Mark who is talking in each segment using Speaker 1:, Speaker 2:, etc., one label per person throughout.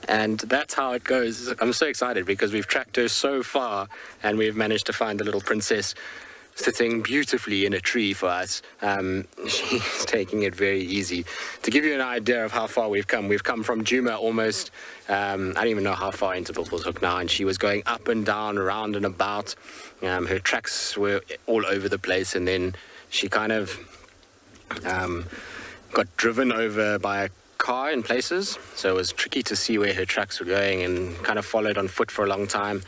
Speaker 1: And that's how it goes. I'm so excited because we've tracked her so far and we've managed to find the little princess sitting beautifully in a tree for us. She's taking it very easy. To give you an idea of how far we've come from Djuma almost, I don't even know how far into Buffelshoek now, and she was going up and down, around and about. Her tracks were all over the place, and then she kind of got driven over by a car in places, so it was tricky to see where her tracks were going, and kind of followed on foot for a long time.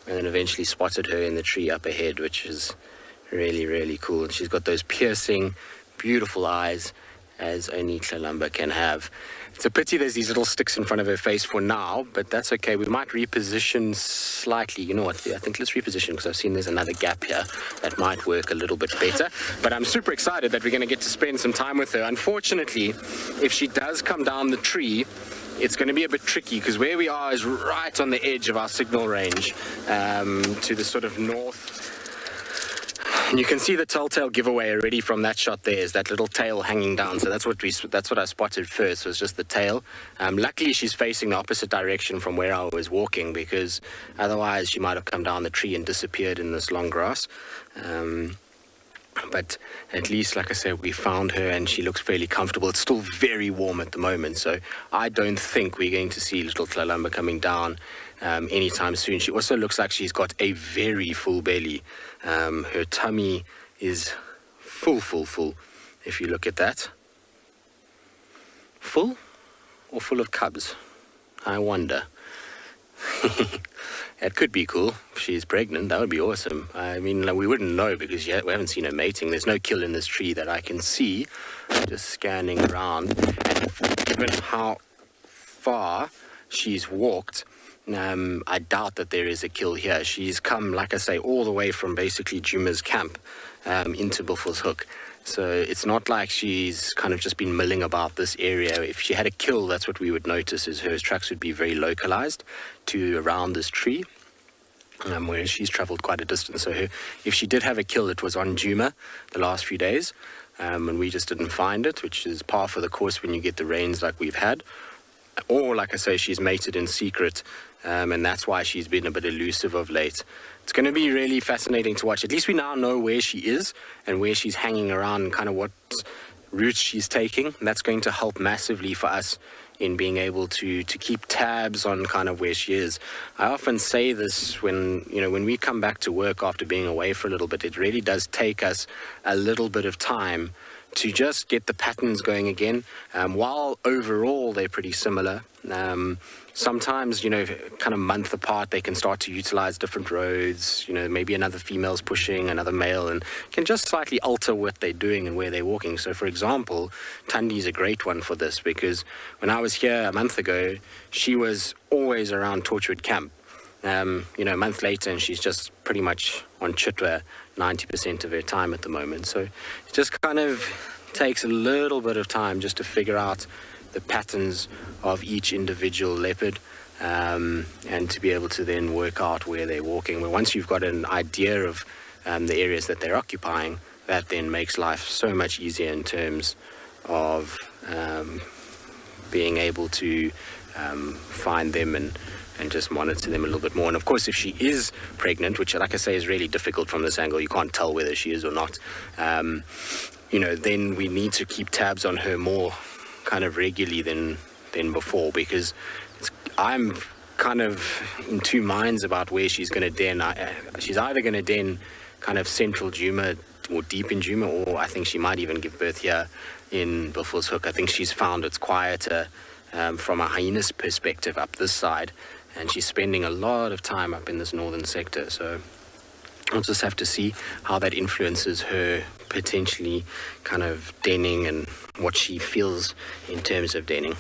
Speaker 1: And then eventually spotted her in the tree up ahead, which is really, really cool. And she's got those piercing, beautiful eyes, as only Tlalamba can have. It's a pity there's these little sticks in front of her face for now, but that's okay. We might reposition slightly. You know what? I think let's reposition, because I've seen there's another gap here that might work a little bit better. But I'm super excited that we're going to get to spend some time with her. Unfortunately, if she does come down the tree, it's going to be a bit tricky, because where we are is right on the edge of our signal range, to the sort of north. And you can see the telltale giveaway already from that shot there, is that little tail hanging down. So that's what I spotted first, was just the tail. Luckily, she's facing the opposite direction from where I was walking, because otherwise she might have come down the tree and disappeared in this long grass. But at least, like I said, we found her and she looks fairly comfortable. It's still very warm at the moment, so I don't think we're going to see little Tlalamba coming down anytime soon. She also looks like she's got a very full belly. Her tummy is full. If you look at that. Full or full of cubs? I wonder. It could be cool if she's pregnant. That would be awesome. I mean, like, we wouldn't know because we haven't seen her mating. There's no kill in this tree that I can see. Just scanning around, and given how far she's walked, I doubt that there is a kill here. She's come, like I say, all the way from basically Djuma's camp into Buffelshoek. So it's not like she's kind of just been milling about this area. If she had a kill, that's what we would notice, is her tracks would be very localized to around this tree, whereas she's traveled quite a distance. So if she did have a kill, it was on Djuma the last few days, and we just didn't find it, which is par for the course when you get the rains like we've had. Or, like I say, she's mated in secret, and that's why she's been a bit elusive of late. It's going to be really fascinating to watch. At least we now know where she is and where she's hanging around and kind of what routes she's taking. And that's going to help massively for us in being able to keep tabs on kind of where she is. I often say this when we come back to work after being away for a little bit, it really does take us a little bit of time to just get the patterns going again. While overall they're pretty similar, sometimes, kind of month apart, they can start to utilize different roads. Maybe another female's pushing another male and can just slightly alter what they're doing and where they're walking. So, for example, Tandi's a great one for this, because when I was here a month ago, she was always around Torchwood Camp. A month later, and she's just pretty much on Chitwa 90% of her time at the moment. So it just kind of takes a little bit of time just to figure out the patterns of each individual leopard, and to be able to then work out where they're walking. But once you've got an idea of the areas that they're occupying, that then makes life so much easier in terms of being able to find them and just monitor them a little bit more. And of course, if she is pregnant, which, like I say, is really difficult from this angle, you can't tell whether she is or not, then we need to keep tabs on her more kind of regularly than before, because I'm kind of in two minds about where she's going to den. She's either going to den kind of central Djuma or deep in Djuma, or I think she might even give birth here in Buffelshoek. I think she's found it's quieter from a hyena's perspective up this side, and she's spending a lot of time up in this northern sector. So we'll just have to see how that influences her potentially kind of denning and what she feels in terms of denning.